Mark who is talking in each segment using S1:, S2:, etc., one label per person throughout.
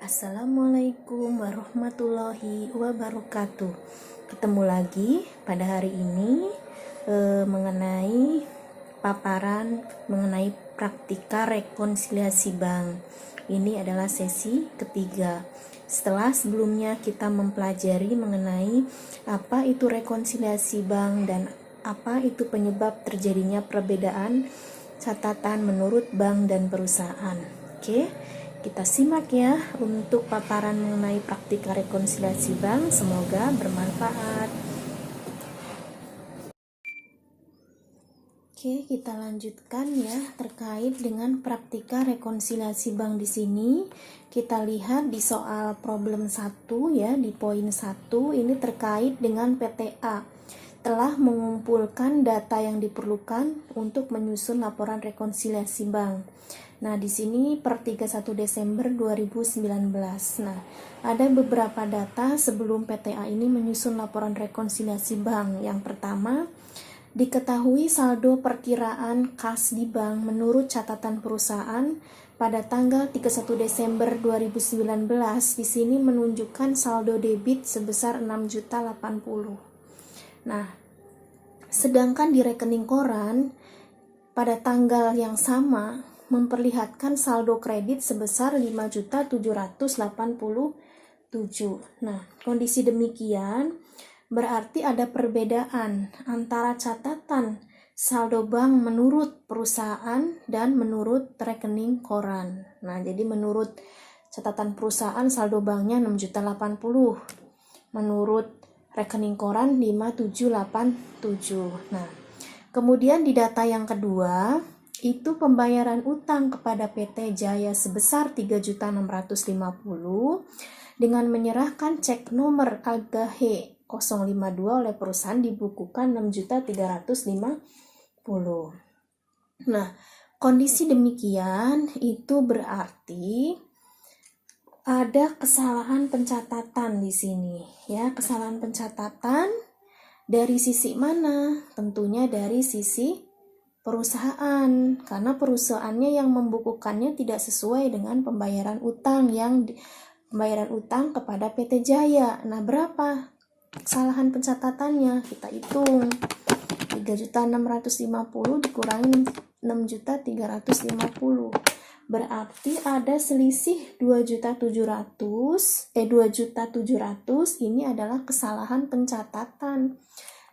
S1: Assalamualaikum warahmatullahi wabarakatuh. Ketemu lagi pada hari ini mengenai paparan mengenai praktika rekonsiliasi bank. Ini adalah sesi ketiga. Setelah sebelumnya kita mempelajari mengenai apa itu rekonsiliasi bank dan apa itu penyebab terjadinya perbedaan catatan menurut bank dan perusahaan. Oke, kita simak ya untuk paparan mengenai praktika rekonsiliasi bank. Semoga bermanfaat. Oke, kita lanjutkan ya terkait dengan praktika rekonsiliasi bank di sini. Kita lihat di soal problem 1 ya, di poin 1 ini terkait dengan PTA telah mengumpulkan data yang diperlukan untuk menyusun laporan rekonsiliasi bank. Nah, di sini per 31 Desember 2019. Nah, ada beberapa data sebelum PTA ini menyusun laporan rekonsiliasi bank. Yang pertama, diketahui saldo perkiraan kas di bank menurut catatan perusahaan pada tanggal 31 Desember 2019 di sini menunjukkan saldo debit sebesar 6.080. Nah, sedangkan di rekening koran pada tanggal yang sama memperlihatkan saldo kredit sebesar 5.787. Nah, kondisi demikian berarti ada perbedaan antara catatan saldo bank menurut perusahaan dan menurut rekening koran. Nah, jadi menurut catatan perusahaan saldo banknya 6.080. Menurut rekening koran 5.787. Nah, kemudian di data yang kedua itu pembayaran utang kepada PT Jaya sebesar 3.650 dengan menyerahkan cek nomor AGH 052 oleh perusahaan dibukukan 6.350. Nah, kondisi demikian itu berarti ada kesalahan pencatatan di sini ya. Kesalahan pencatatan dari sisi mana? Tentunya dari sisi perusahaan, karena perusahaannya yang membukukannya tidak sesuai dengan pembayaran utang kepada PT Jaya. Nah, berapa kesalahan pencatatannya? Kita hitung. 3.650 dikurangi 6.350. Berarti ada selisih 2.700 ini adalah kesalahan pencatatan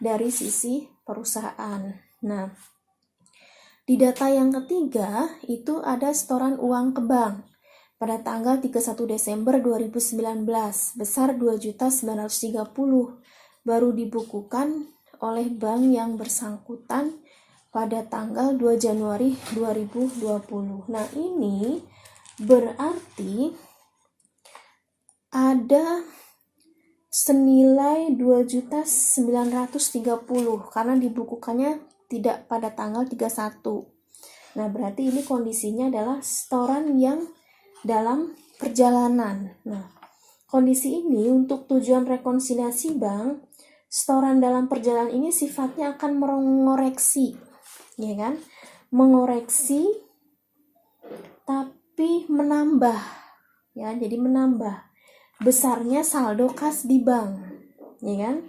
S1: dari sisi perusahaan. Nah, di data yang ketiga itu ada setoran uang ke bank pada tanggal 31 Desember 2019 besar 2.930 baru dibukukan oleh bank yang bersangkutan pada tanggal 2 Januari 2020. Nah, ini berarti ada senilai 2.930 karena dibukukannya tidak pada tanggal 31. Nah, berarti ini kondisinya adalah setoran yang dalam perjalanan. Nah, kondisi ini untuk tujuan rekonsiliasi bank, setoran dalam perjalanan ini sifatnya akan mengoreksi, ya kan? Mengoreksi tapi menambah, ya. Jadi menambah besarnya saldo kas di bank, ya kan?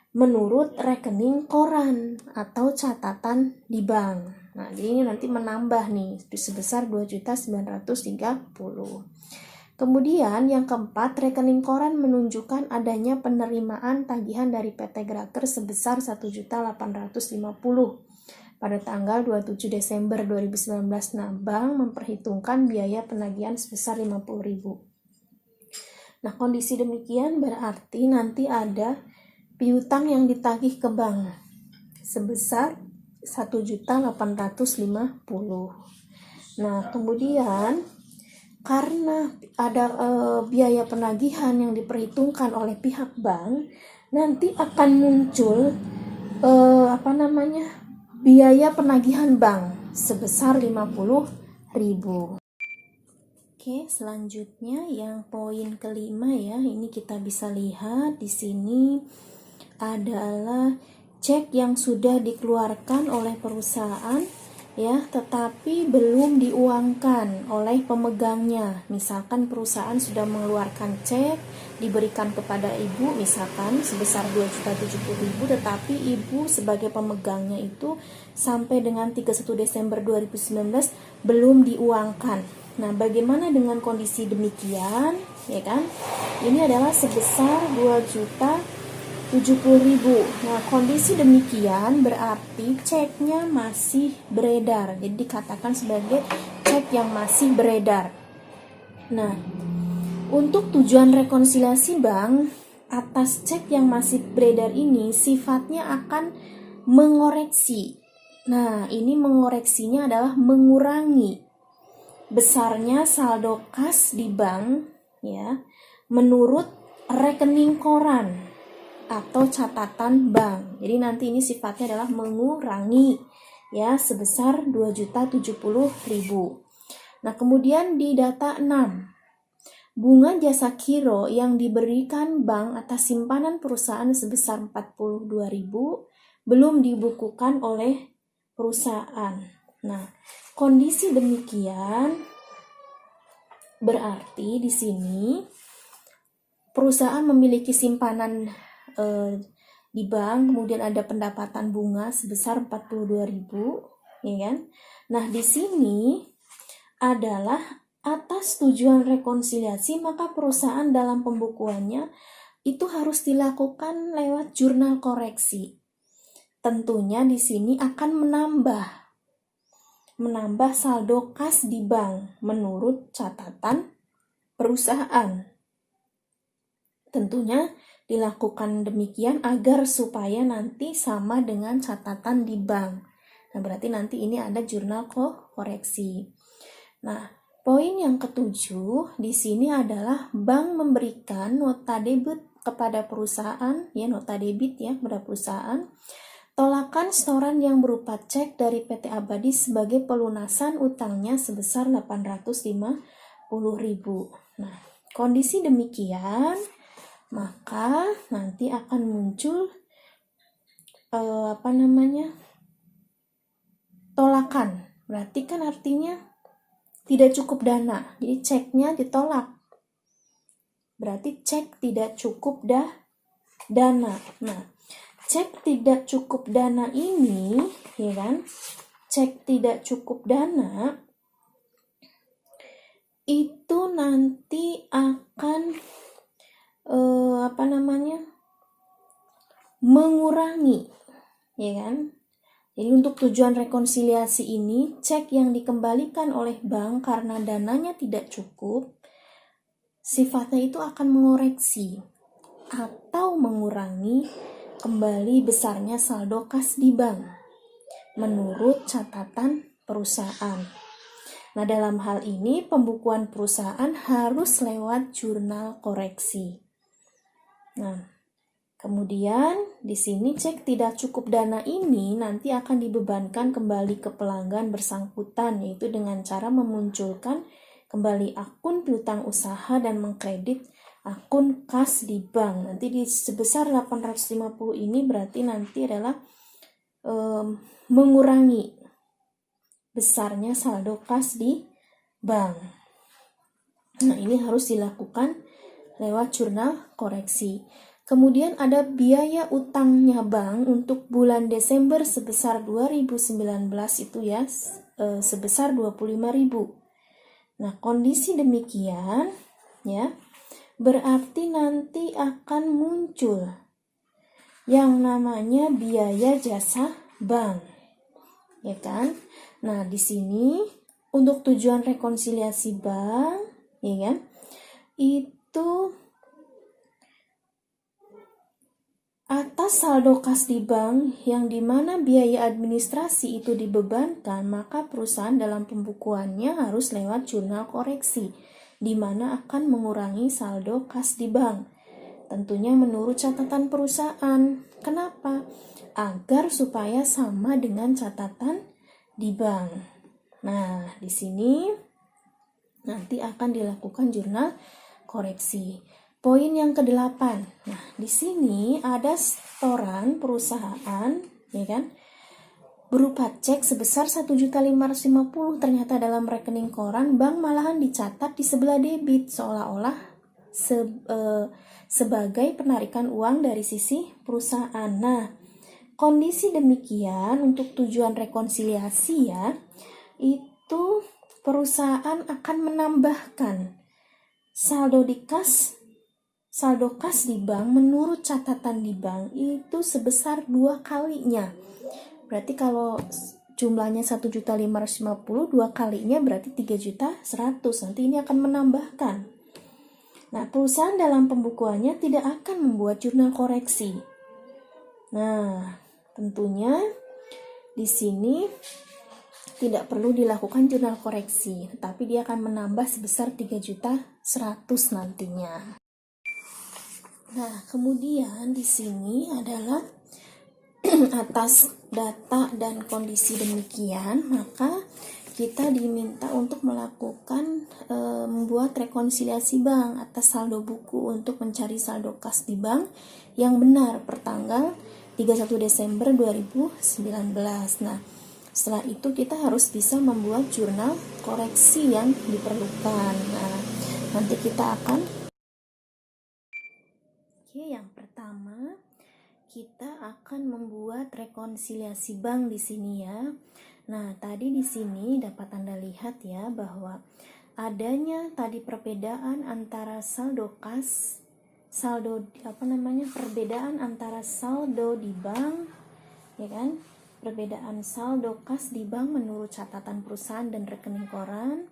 S1: Menurut rekening koran atau catatan di bank. Nah, jadi ini nanti menambah nih sebesar 2.930. Kemudian yang keempat, rekening koran menunjukkan adanya penerimaan tagihan dari PT Graker sebesar 1.850 pada tanggal 27 Desember 2019. Nah, bank memperhitungkan biaya penagihan sebesar 50.000. Nah, kondisi demikian berarti nanti ada piutang yang ditagih ke bank sebesar 1.850. Nah, kemudian karena ada biaya penagihan yang diperhitungkan oleh pihak bank, nanti akan muncul biaya penagihan bank sebesar 50.000. Oke, selanjutnya yang poin kelima ya, ini kita bisa lihat di sini adalah cek yang sudah dikeluarkan oleh perusahaan ya, tetapi belum diuangkan oleh pemegangnya. Misalkan perusahaan sudah mengeluarkan cek, diberikan kepada ibu misalkan sebesar 2.070.000, tetapi ibu sebagai pemegangnya itu sampai dengan 31 Desember 2019 belum diuangkan. Nah, bagaimana dengan kondisi demikian, ya kan? Ini adalah sebesar 2.070.000. Nah, kondisi demikian berarti ceknya masih beredar. Jadi dikatakan sebagai cek yang masih beredar. Nah, untuk tujuan rekonsiliasi bank atas cek yang masih beredar ini sifatnya akan mengoreksi. Nah, ini mengoreksinya adalah mengurangi besarnya saldo kas di bank, ya, menurut rekening koran atau catatan bank. Jadi nanti ini sifatnya adalah mengurangi, ya, sebesar 2.070.000. Nah, kemudian di data 6, bunga jasa giro yang diberikan bank atas simpanan perusahaan sebesar 42.000 belum dibukukan oleh perusahaan. Nah, kondisi demikian berarti di sini perusahaan memiliki simpanan di bank, kemudian ada pendapatan bunga sebesar 42.000, ya kan? Nah, di sini adalah atas tujuan rekonsiliasi, maka perusahaan dalam pembukuannya itu harus dilakukan lewat jurnal koreksi. Tentunya di sini akan menambah saldo kas di bank menurut catatan perusahaan. Tentunya dilakukan demikian agar supaya nanti sama dengan catatan di bank. Nah, berarti nanti ini ada jurnal koreksi. Nah, poin yang ketujuh di sini adalah bank memberikan nota debit kepada perusahaan, ya, nota debit ya kepada perusahaan, tolakan setoran yang berupa cek dari PT Abadi sebagai pelunasan utangnya sebesar 850.000. Nah, kondisi demikian maka nanti akan muncul tolakan. Berarti kan artinya tidak cukup dana. Jadi ceknya ditolak. Berarti cek tidak cukup dana. Nah, cek tidak cukup dana ini, ya kan? Cek tidak cukup dana itu nanti akan mengurangi, ya kan? Jadi untuk tujuan rekonsiliasi ini, cek yang dikembalikan oleh bank karena dananya tidak cukup, sifatnya itu akan mengoreksi atau mengurangi kembali besarnya saldo kas di bank menurut catatan perusahaan. Nah, dalam hal ini pembukuan perusahaan harus lewat jurnal koreksi. Nah, kemudian di sini cek tidak cukup dana ini nanti akan dibebankan kembali ke pelanggan bersangkutan, yaitu dengan cara memunculkan kembali akun piutang usaha dan mengkredit akun kas di bank. Nanti di sebesar 850 ini berarti nanti adalah mengurangi besarnya saldo kas di bank. Nah, ini harus dilakukan lewat jurnal koreksi. Kemudian ada biaya utangnya bank untuk bulan Desember sebesar 2019 itu ya, sebesar 25.000. Nah, kondisi demikian ya, berarti nanti akan muncul yang namanya biaya jasa bank. Ya kan? Nah, di sini untuk tujuan rekonsiliasi bank, ya kan? Itu atas saldo kas di bank yang dimana biaya administrasi itu dibebankan, maka perusahaan dalam pembukuannya harus lewat jurnal koreksi, di mana akan mengurangi saldo kas di bank. Tentunya menurut catatan perusahaan. Kenapa? Agar supaya sama dengan catatan di bank. Nah, di sini nanti akan dilakukan jurnal koreksi. Poin yang ke-8. Nah, di sini ada setoran perusahaan, ya kan? berupa cek sebesar 1.550.000 ternyata dalam rekening koran bank malahan dicatat di sebelah debit seolah-olah sebagai penarikan uang dari sisi perusahaan. Nah, kondisi demikian untuk tujuan rekonsiliasi ya, itu perusahaan akan menambahkan saldo kas di bank menurut catatan di bank itu sebesar 2 kalinya. Berarti kalau jumlahnya 1.550.000, 2 kalinya berarti 3.100.000. Nanti ini akan menambahkan. Nah, perusahaan dalam pembukuannya tidak akan membuat jurnal koreksi. Nah, tentunya di sini tidak perlu dilakukan jurnal koreksi, tetapi dia akan menambah sebesar 3.100.000 nantinya. Nah, kemudian di sini adalah atas data dan kondisi demikian, maka kita diminta untuk melakukan membuat rekonsiliasi bank atas saldo buku untuk mencari saldo kas di bank yang benar per tanggal 31 Desember 2019. Nah, setelah itu kita harus bisa membuat jurnal koreksi yang diperlukan. Nah, nanti kita akan yang pertama kita akan membuat rekonsiliasi bank di sini ya. Nah, tadi di sini dapat Anda lihat ya bahwa adanya tadi perbedaan antara perbedaan antara saldo di bank ya kan? Perbedaan saldo kas di bank menurut catatan perusahaan dan rekening koran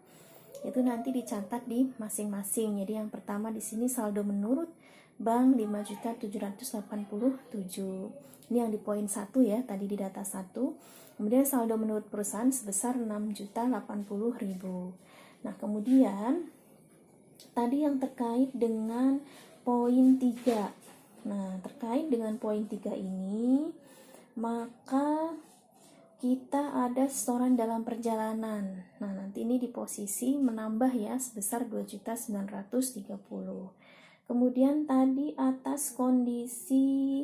S1: itu nanti dicatat di masing-masing. Jadi yang pertama di sini saldo menurut bank 5.787.000. Ini yang di poin 1 ya, tadi di data 1. Kemudian saldo menurut perusahaan sebesar 6.080.000. Nah, kemudian tadi yang terkait dengan poin 3. Nah, terkait dengan poin 3 ini, maka kita ada setoran dalam perjalanan. Nah, nanti ini di posisi menambah ya sebesar 2.930.000. Kemudian tadi atas kondisi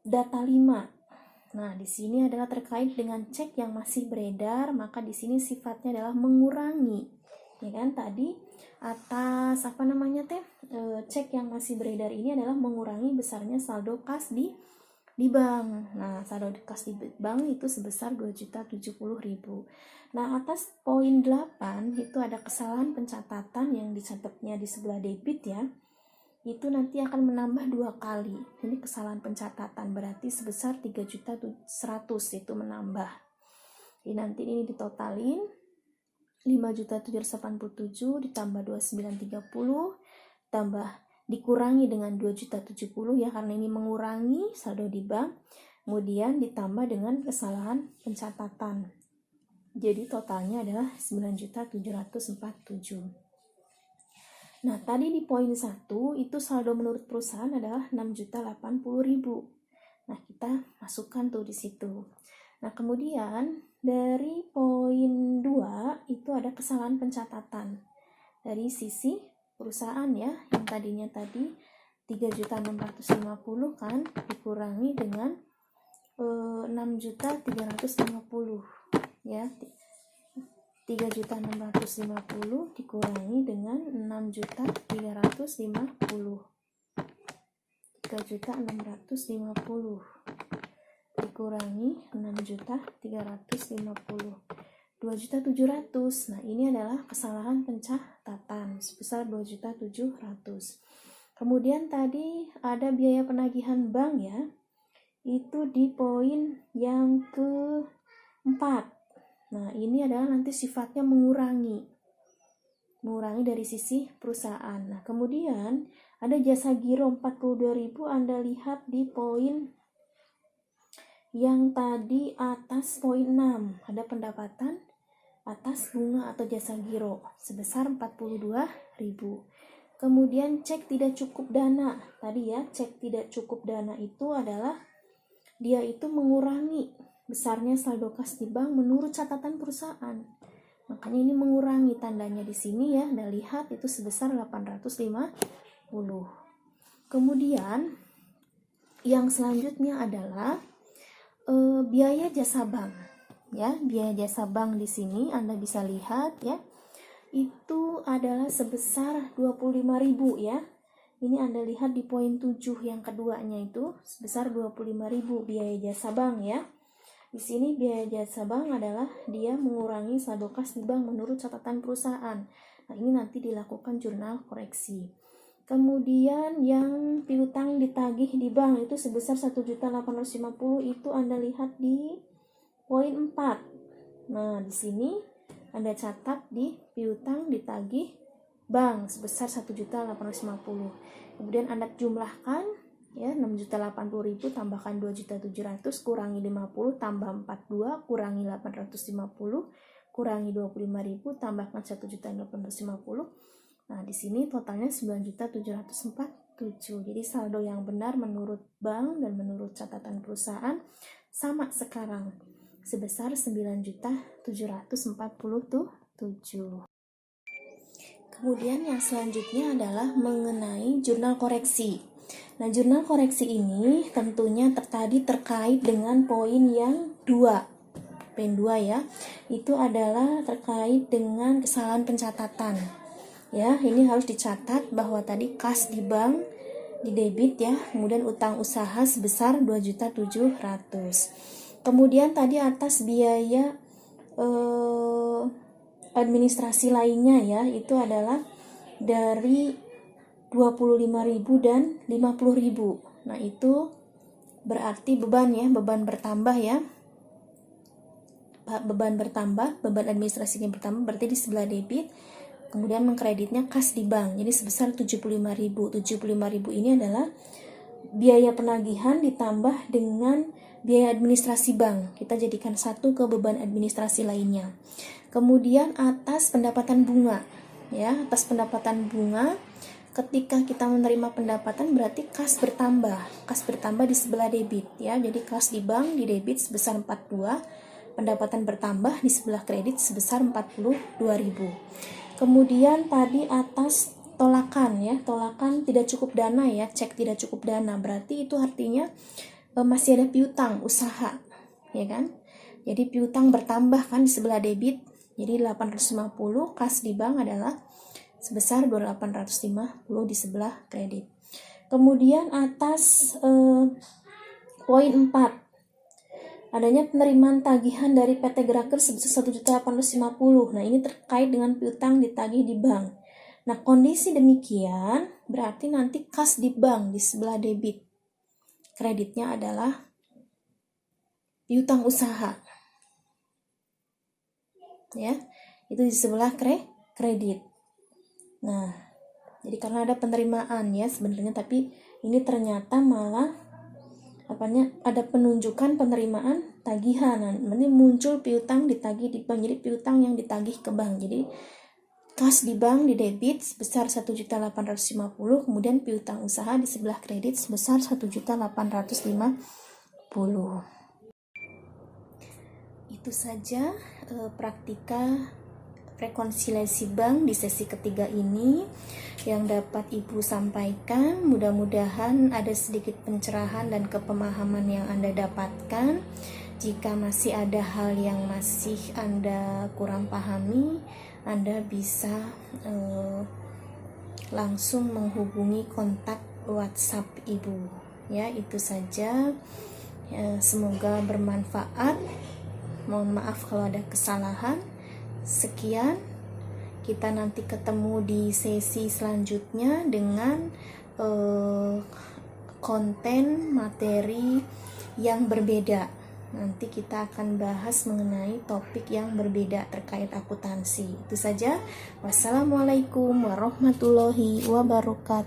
S1: data 5. Nah, di sini adalah terkait dengan cek yang masih beredar, maka di sini sifatnya adalah mengurangi. Ya kan? Tadi atas cek yang masih beredar ini adalah mengurangi besarnya saldo kas di bank. Nah, saldo kas di bank itu sebesar 2.070.000. Nah, atas poin 8 itu ada kesalahan pencatatan yang dicatatnya di sebelah debit ya. Itu nanti akan menambah 2 kali. Ini kesalahan pencatatan berarti sebesar 3.100.000 itu menambah. Jadi nanti ini ditotalin 5.787 ditambah 2.930 tambah dikurangi dengan 2.070 ya, karena ini mengurangi saldo di bank, kemudian ditambah dengan kesalahan pencatatan. Jadi totalnya adalah 9.747. Nah, tadi di poin 1 itu saldo menurut perusahaan adalah 6.080.000. Nah, kita masukkan tuh di situ. Nah, kemudian dari poin 2 itu ada kesalahan pencatatan dari sisi perusahaan ya, yang tadinya tadi 3.650 kan dikurangi dengan 6.350 ya. 3.650 dikurangi dengan 6.350. 3.650 dikurangi 6.350. 2.700. Nah, ini adalah kesalahan pencatatan sebesar 2.700. Kemudian tadi ada biaya penagihan bank ya. Itu di poin yang keempat. Nah, ini adalah nanti sifatnya mengurangi dari sisi perusahaan. Nah, kemudian ada jasa giro 42.000, Anda lihat di poin yang tadi atas poin 6. Ada pendapatan atas bunga atau jasa giro sebesar 42.000. Kemudian cek tidak cukup dana. Tadi ya, cek tidak cukup dana itu adalah dia itu mengurangi besarnya saldo kas di bank menurut catatan perusahaan. Makanya ini mengurangi tandanya di sini ya. Anda lihat itu sebesar 850. Kemudian yang selanjutnya adalah biaya jasa bank. Ya, biaya jasa bank di sini Anda bisa lihat ya. Itu adalah sebesar 25.000 ya. Ini Anda lihat di poin 7 yang keduanya itu sebesar 25.000 biaya jasa bank ya. Di sini biaya jasa bank adalah dia mengurangi saldo kas di bank menurut catatan perusahaan. Nah, ini nanti dilakukan jurnal koreksi. Kemudian yang piutang ditagih di bank itu sebesar 1.850 itu Anda lihat di poin 4. Nah, di sini Anda catat di piutang ditagih bank sebesar 1.850. Kemudian Anda jumlahkan ya, 6.080.000 tambahkan 2.700 kurangi 50 tambah 42 kurangi 850 kurangi 25.000 tambahkan 1.850. Nah, di sini totalnya 9.747. Jadi saldo yang benar menurut bank dan menurut catatan perusahaan sama sekarang sebesar 9.747. Kemudian yang selanjutnya adalah mengenai jurnal koreksi. Nah, jurnal koreksi ini tentunya tadi terkait dengan poin yang 2. Poin 2 ya. Itu adalah terkait dengan kesalahan pencatatan. Ya, ini harus dicatat bahwa tadi kas di bank di debit ya, kemudian utang usaha sebesar 2.700. Kemudian tadi atas biaya administrasi lainnya ya, itu adalah dari 25.000 dan 50.000. Nah, itu berarti beban ya, beban bertambah ya. Beban bertambah, beban administrasinya bertambah, berarti di sebelah debit. Kemudian mengkreditnya kas di bank, jadi sebesar 75.000. 75.000 ini adalah biaya penagihan ditambah dengan biaya administrasi bank. Kita jadikan satu ke beban administrasi lainnya. Kemudian atas pendapatan bunga, ya, atas pendapatan bunga, ketika kita menerima pendapatan berarti kas bertambah. Kas bertambah di sebelah debit, ya. Jadi kas di bank di debit sebesar 42, pendapatan bertambah di sebelah kredit sebesar 42.000. Kemudian tadi atas tolakan ya, tolakan tidak cukup dana ya, cek tidak cukup dana, berarti itu artinya masih ada piutang usaha, ya kan? Jadi piutang bertambah kan di sebelah debit, jadi 850 kas di bank adalah sebesar 2.850 di sebelah kredit. Kemudian atas poin 4, adanya penerimaan tagihan dari PT Graker sebesar 1.850. Nah, ini terkait dengan piutang ditagih di bank. Nah, kondisi demikian berarti nanti kas di bank di sebelah debit. Kreditnya adalah piutang usaha. Ya, itu di sebelah kredit. Nah, jadi karena ada penerimaan ya sebenarnya, tapi ini ternyata malah ada penunjukan penerimaan tagihan. Nanti muncul piutang ditagih di bank, jadi piutang yang ditagih ke bank. Jadi kas di bank di debit sebesar 1.850, kemudian piutang usaha di sebelah kredit sebesar 1.850. Itu saja praktika rekonsiliasi bank di sesi ketiga ini yang dapat Ibu sampaikan. Mudah-mudahan ada sedikit pencerahan dan kepemahaman yang Anda dapatkan. Jika masih ada hal yang masih Anda kurang pahami, Anda bisa langsung menghubungi kontak WhatsApp Ibu. Ya, itu saja. Semoga bermanfaat. Mohon maaf kalau ada kesalahan. Sekian, kita nanti ketemu di sesi selanjutnya dengan konten materi yang berbeda. Nanti kita akan bahas mengenai topik yang berbeda terkait akuntansi. Itu saja. Wassalamualaikum warahmatullahi wabarakatuh.